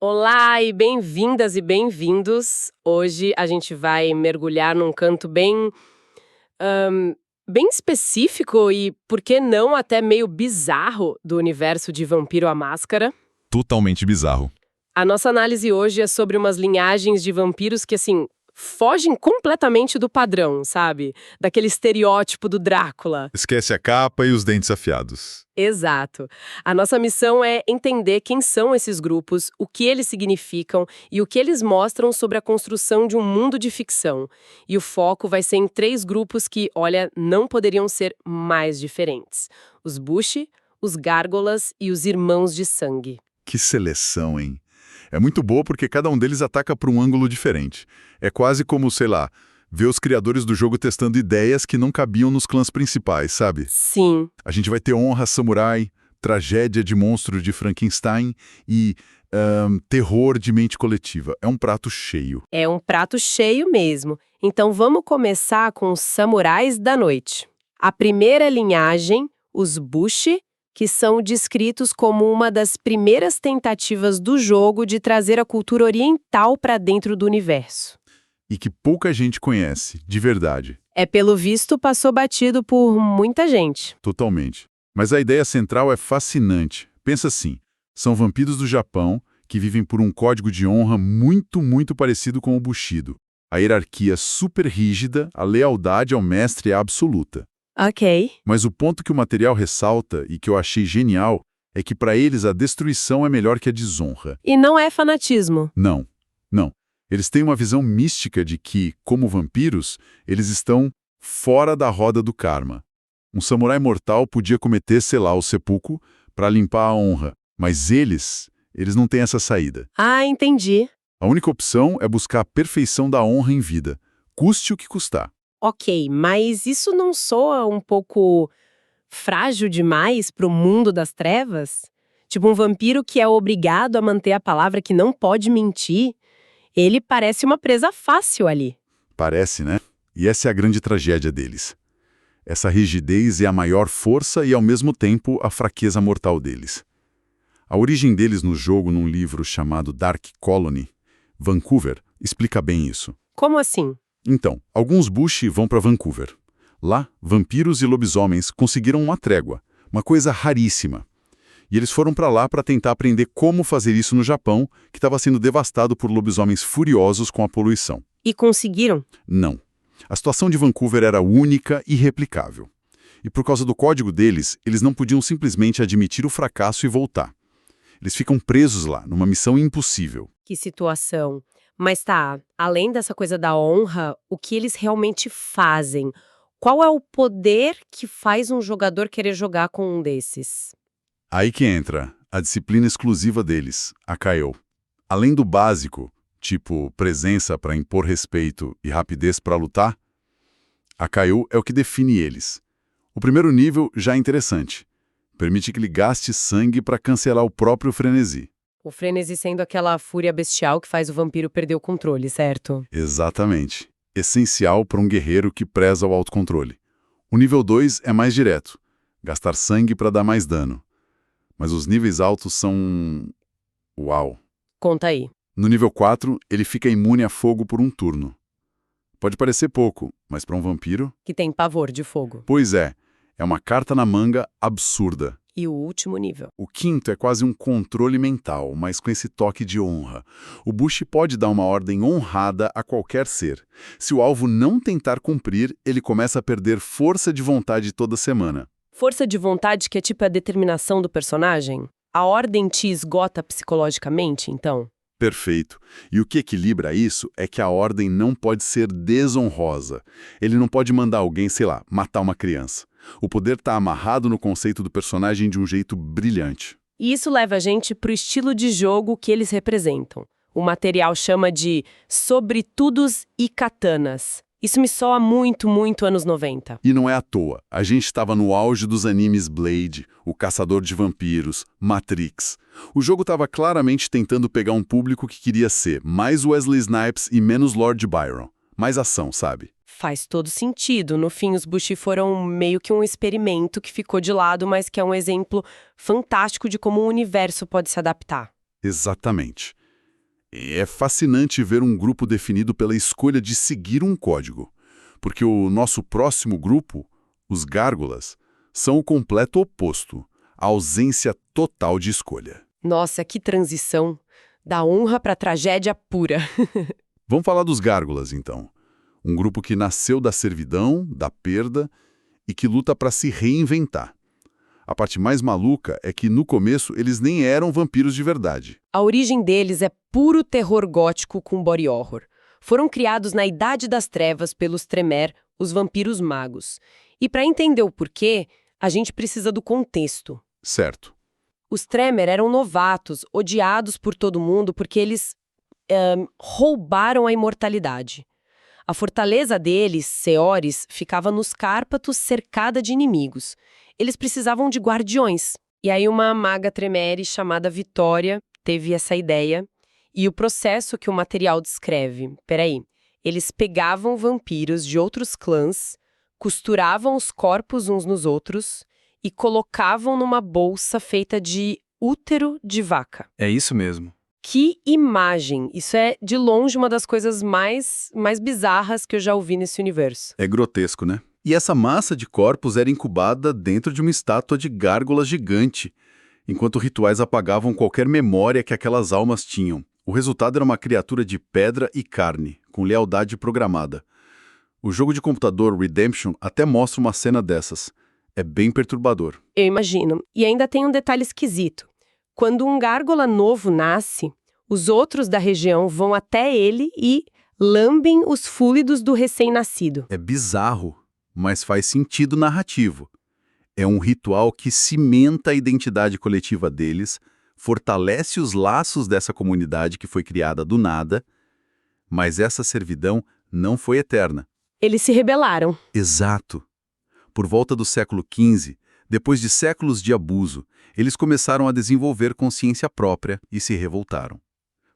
Olá e bem-vindas e bem-vindos. Hoje a gente vai mergulhar num canto ahn, bem específico e, por que não, até meio bizarro do universo de Vampiro à Máscara. Totalmente bizarro. A nossa análise hoje é sobre umas linhagens de vampiros que, assim, fogem completamente do padrão, sabe? Daquele estereótipo do Drácula. Esquece a capa e os dentes afiados. Exato. A nossa missão é entender quem são esses grupos, o que eles significam e o que eles mostram sobre a construção de um mundo de ficção. E o foco vai ser em 3 grupos que, olha, não poderiam ser mais diferentes: os Bushi, os Gárgolas e os Irmãos de Sangue. Que seleção, hein? É muito boa porque cada um deles ataca por um ângulo diferente. É quase como, sei lá, ver os criadores do jogo testando ideias que não cabiam nos clãs principais, sabe? Sim. A gente vai ter honra samurai, tragédia de monstro de Frankenstein e terror de mente coletiva. É um prato cheio. É um prato cheio mesmo. Então vamos começar com os Samurais da Noite. A primeira linhagem, os Bushi, que são descritos como uma das primeiras tentativas do jogo de trazer a cultura oriental para dentro do universo. E que pouca gente conhece, de verdade. Pelo visto, passou batido por muita gente. Totalmente. Mas a ideia central é fascinante. Pensa assim, são vampiros do Japão que vivem por um código de honra muito parecido com o Bushido. A hierarquia super rígida, a lealdade ao mestre é absoluta. Ok. Mas o ponto que o material ressalta, e que eu achei genial, é que para eles a destruição é melhor que a desonra. E não é fanatismo. Não. Eles têm uma visão mística de que, como vampiros, eles estão fora da roda do karma. Um samurai mortal podia cometer, sei lá, o seppuku para limpar a honra, mas eles não têm essa saída. Ah, entendi. A única opção é buscar a perfeição da honra em vida, custe o que custar. Ok, mas isso não soa um pouco frágil demais pro mundo das trevas? Tipo um vampiro que é obrigado a manter a palavra, que não pode mentir. Ele parece uma presa fácil ali. Parece, né? E essa é a grande tragédia deles. Essa rigidez é a maior força e, ao mesmo tempo, a fraqueza mortal deles. A origem deles no jogo, num livro chamado Dark Colony, Vancouver, explica bem isso. Como assim? Então, alguns Bushi vão para Vancouver. Lá, vampiros e lobisomens conseguiram uma trégua, uma coisa raríssima. E eles foram para lá para tentar aprender como fazer isso no Japão, que estava sendo devastado por lobisomens furiosos com a poluição. E conseguiram? Não. A situação de Vancouver era única e irreplicável. E por causa do código deles, eles não podiam simplesmente admitir o fracasso e voltar. Eles ficam presos lá, numa missão impossível. Que situação. Mas tá, além dessa coisa da honra, o que eles realmente fazem? Qual é o poder que faz um jogador querer jogar com um desses? Aí que entra a disciplina exclusiva deles, a Kaio. Além do básico, tipo presença para impor respeito e rapidez para lutar, a Kaio é o que define eles. O primeiro nível já é interessante. Permite que ele gaste sangue para cancelar o próprio frenesi. O frenesi sendo aquela fúria bestial que faz o vampiro perder o controle, certo? Exatamente. Essencial para um guerreiro que preza o autocontrole. O nível 2 é mais direto. Gastar sangue para dar mais dano. Mas os níveis altos são... uau! Conta aí. No nível 4, ele fica imune a fogo por um turno. Pode parecer pouco, mas para um vampiro... Que tem pavor de fogo. Pois é uma carta na manga absurda. E o último nível? O quinto é quase um controle mental, mas com esse toque de honra. O Bushi pode dar uma ordem honrada a qualquer ser. Se o alvo não tentar cumprir, ele começa a perder força de vontade toda semana. Força de vontade, que é tipo a determinação do personagem? A ordem te esgota psicologicamente, então? Perfeito. E o que equilibra isso é que a ordem não pode ser desonrosa. Ele não pode mandar alguém, sei lá, matar uma criança. O poder está amarrado no conceito do personagem de um jeito brilhante. E isso leva a gente pro estilo de jogo que eles representam. O material chama de sobretudos e katanas. Isso me soa muito anos 90. E não é à toa. A gente estava no auge dos animes Blade, O Caçador de Vampiros, Matrix. O jogo estava claramente tentando pegar um público que queria ser mais Wesley Snipes e menos Lord Byron. Mais ação, sabe? Faz todo sentido. No fim, os Bushi foram meio que um experimento que ficou de lado, mas que é um exemplo fantástico de como o universo pode se adaptar. Exatamente. É fascinante ver um grupo definido pela escolha de seguir um código, porque o nosso próximo grupo, os gárgulas, são o completo oposto, a ausência total de escolha. Nossa, que transição! Da honra para tragédia pura. Vamos falar dos gárgulas, então. Um grupo que nasceu da servidão, da perda e que luta para se reinventar. A parte mais maluca é que, no começo, eles nem eram vampiros de verdade. A origem deles é puro terror gótico com body horror. Foram criados na Idade das Trevas pelos Tremere, os vampiros magos. E para entender o porquê, a gente precisa do contexto. Certo. Os Tremere eram novatos, odiados por todo mundo porque eles roubaram a imortalidade. A fortaleza deles, Seores, ficava nos Cárpatos cercada de inimigos. Eles precisavam de guardiões. E aí uma maga Tremere chamada Vitória teve essa ideia. E o processo que o material descreve. Peraí. Eles pegavam vampiros de outros clãs, costuravam os corpos uns nos outros e colocavam numa bolsa feita de útero de vaca. É isso mesmo. Que imagem! Isso é, de longe, uma das coisas mais bizarras que eu já ouvi nesse universo. É grotesco, né? E essa massa de corpos era incubada dentro de uma estátua de gárgula gigante, enquanto rituais apagavam qualquer memória que aquelas almas tinham. O resultado era uma criatura de pedra e carne, com lealdade programada. O jogo de computador Redemption até mostra uma cena dessas. É bem perturbador. Eu imagino. E ainda tem um detalhe esquisito. Quando um gárgula novo nasce, os outros da região vão até ele e lambem os fluidos do recém-nascido. É bizarro, mas faz sentido narrativo. É um ritual que cimenta a identidade coletiva deles, fortalece os laços dessa comunidade que foi criada do nada, mas essa servidão não foi eterna. Eles se rebelaram. Exato. Por volta do século XV, depois de séculos de abuso, eles começaram a desenvolver consciência própria e se revoltaram.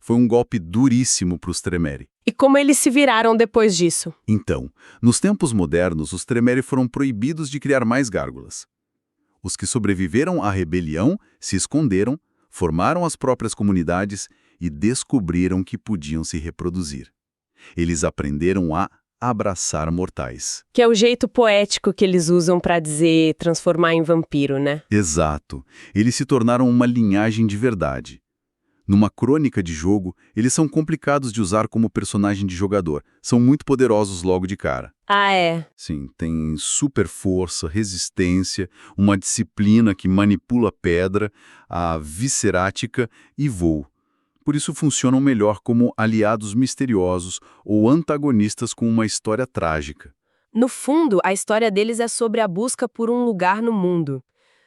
Foi um golpe duríssimo para os Tremere. E como eles se viraram depois disso? Então, nos tempos modernos, os Tremere foram proibidos de criar mais gárgulas. Os que sobreviveram à rebelião se esconderam, formaram as próprias comunidades e descobriram que podiam se reproduzir. Eles aprenderam a abraçar mortais. Que é o jeito poético que eles usam para dizer transformar em vampiro, né? Exato. Eles se tornaram uma linhagem de verdade. Numa crônica de jogo, eles são complicados de usar como personagem de jogador. São muito poderosos logo de cara. Ah, é? Sim, tem super força, resistência, uma disciplina que manipula pedra, a viscerática e voo. Por isso funcionam melhor como aliados misteriosos ou antagonistas com uma história trágica. No fundo, a história deles é sobre a busca por um lugar no mundo.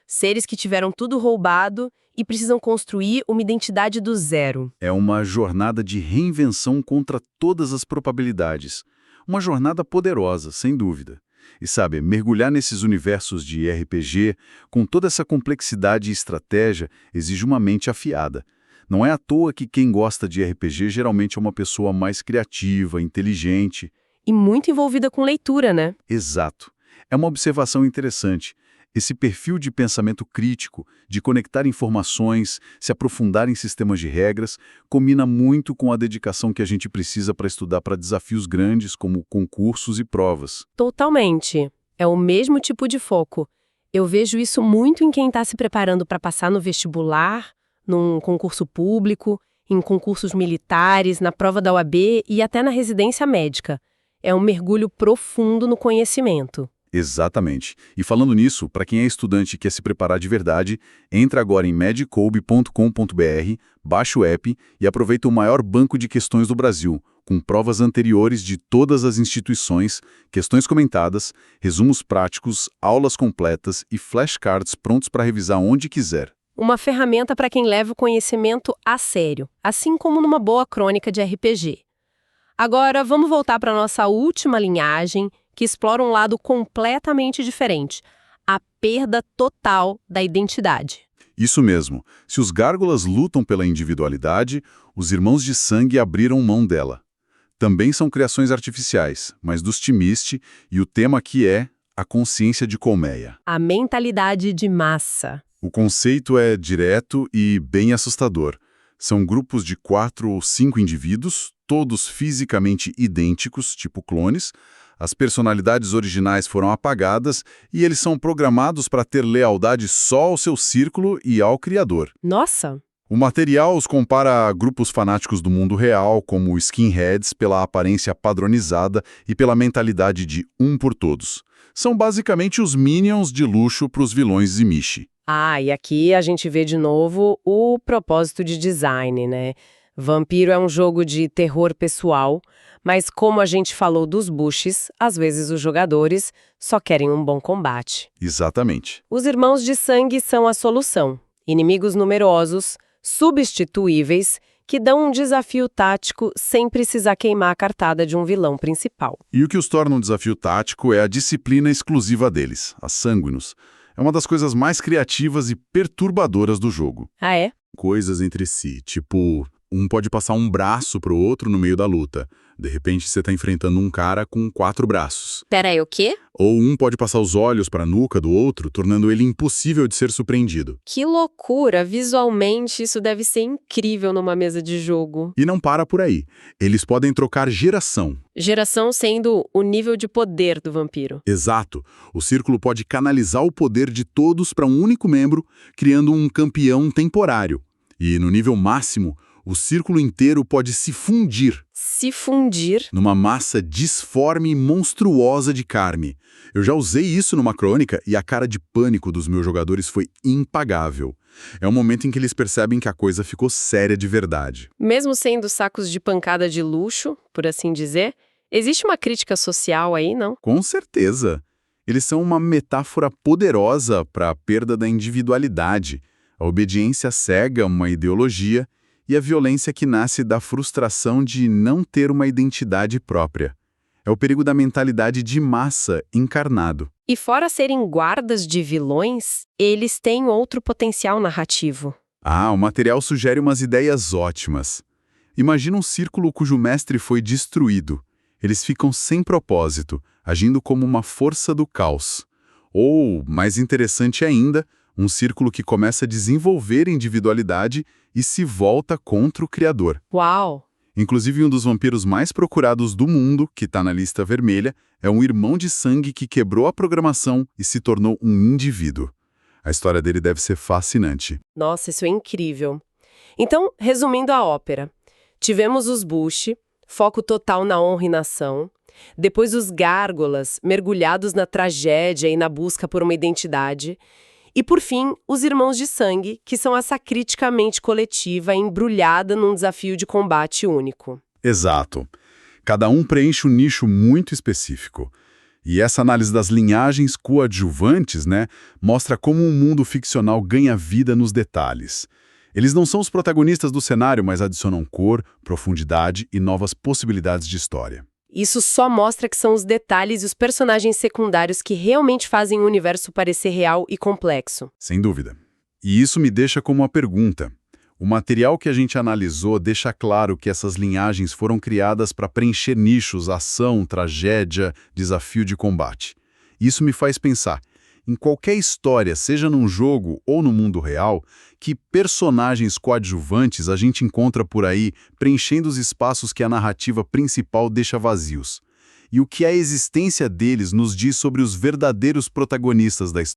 Seres que tiveram tudo roubado e precisam construir uma identidade do zero. É uma jornada de reinvenção contra todas as probabilidades. Uma jornada poderosa, sem dúvida. E sabe, mergulhar nesses universos de RPG, com toda essa complexidade e estratégia, exige uma mente afiada. Não é à toa que quem gosta de RPG geralmente é uma pessoa mais criativa, inteligente. E muito envolvida com leitura, né? Exato. É uma observação interessante. Esse perfil de pensamento crítico, de conectar informações, se aprofundar em sistemas de regras, combina muito com a dedicação que a gente precisa para estudar para desafios grandes como concursos e provas. Totalmente. É o mesmo tipo de foco. Eu vejo isso muito em quem está se preparando para passar no vestibular, num concurso público, em concursos militares, na prova da OAB e até na residência médica. É um mergulho profundo no conhecimento. Exatamente. E falando nisso, para quem é estudante e quer se preparar de verdade, entra agora em medcoub.com.br, baixa o app e aproveita o maior banco de questões do Brasil, com provas anteriores de todas as instituições, questões comentadas, resumos práticos, aulas completas e flashcards prontos para revisar onde quiser. Uma ferramenta para quem leva o conhecimento a sério, assim como numa boa crônica de RPG. Agora, vamos voltar para a nossa última linhagem, que explora um lado completamente diferente, a perda total da identidade. Isso mesmo. Se os gárgulas lutam pela individualidade, os irmãos de sangue abriram mão dela. Também são criações artificiais, mas dos Timiste, e o tema aqui é a consciência de colmeia. A mentalidade de massa. O conceito é direto e bem assustador. São grupos de 4 ou 5 indivíduos, todos fisicamente idênticos, tipo clones. As personalidades originais foram apagadas e eles são programados para ter lealdade só ao seu círculo e ao Criador. Nossa! O material os compara a grupos fanáticos do mundo real, como skinheads, pela aparência padronizada e pela mentalidade de um por todos. São basicamente os minions de luxo para os vilões de Mishi. Ah, e aqui a gente vê de novo o propósito de design, né? Vampiro é um jogo de terror pessoal, mas como a gente falou dos bushes, às vezes os jogadores só querem um bom combate. Exatamente. Os irmãos de sangue são a solução. Inimigos numerosos, substituíveis, que dão um desafio tático sem precisar queimar a cartada de um vilão principal. E o que os torna um desafio tático é a disciplina exclusiva deles, a Sanguinos. É uma das coisas mais criativas e perturbadoras do jogo. Ah, é? Coisas entre si, tipo, um pode passar um braço pro outro no meio da luta. De repente você tá enfrentando um cara com 4 braços. Pera aí, o quê? Ou um pode passar os olhos pra nuca do outro, tornando ele impossível de ser surpreendido. Que loucura! Visualmente isso deve ser incrível numa mesa de jogo. E não para por aí. Eles podem trocar geração. Geração sendo o nível de poder do vampiro. Exato. O círculo pode canalizar o poder de todos para um único membro, criando um campeão temporário. E no nível máximo, o círculo inteiro pode se fundir Se fundir. numa massa disforme e monstruosa de carne. Eu já usei isso numa crônica e a cara de pânico dos meus jogadores foi impagável. É um momento em que eles percebem que a coisa ficou séria de verdade. Mesmo sendo sacos de pancada de luxo, por assim dizer, existe uma crítica social aí, não? Com certeza. Eles são uma metáfora poderosa para a perda da individualidade, a obediência cega a uma ideologia e a violência que nasce da frustração de não ter uma identidade própria. É o perigo da mentalidade de massa encarnado. E fora serem guardas de vilões, eles têm outro potencial narrativo. Ah, o material sugere umas ideias ótimas. Imagina um círculo cujo mestre foi destruído. Eles ficam sem propósito, agindo como uma força do caos. Ou, mais interessante ainda, um círculo que começa a desenvolver individualidade e se volta contra o Criador. Uau! Inclusive, um dos vampiros mais procurados do mundo, que está na lista vermelha, é um irmão de sangue que quebrou a programação e se tornou um indivíduo. A história dele deve ser fascinante. Nossa, isso é incrível. Então, resumindo a ópera, tivemos os Bush, foco total na honra e nação, depois os Gárgolas, mergulhados na tragédia e na busca por uma identidade, e, por fim, os Irmãos de Sangue, que são essa crítica à mente coletiva embrulhada num desafio de combate único. Exato. Cada um preenche um nicho muito específico. E essa análise das linhagens coadjuvantes, mostra como um mundo ficcional ganha vida nos detalhes. Eles não são os protagonistas do cenário, mas adicionam cor, profundidade e novas possibilidades de história. Isso só mostra que são os detalhes e os personagens secundários que realmente fazem o universo parecer real e complexo. Sem dúvida. E isso me deixa com uma pergunta. O material que a gente analisou deixa claro que essas linhagens foram criadas para preencher nichos, ação, tragédia, desafio de combate. Isso me faz pensar, em qualquer história, seja num jogo ou no mundo real, que personagens coadjuvantes a gente encontra por aí preenchendo os espaços que a narrativa principal deixa vazios. E o que a existência deles nos diz sobre os verdadeiros protagonistas da história.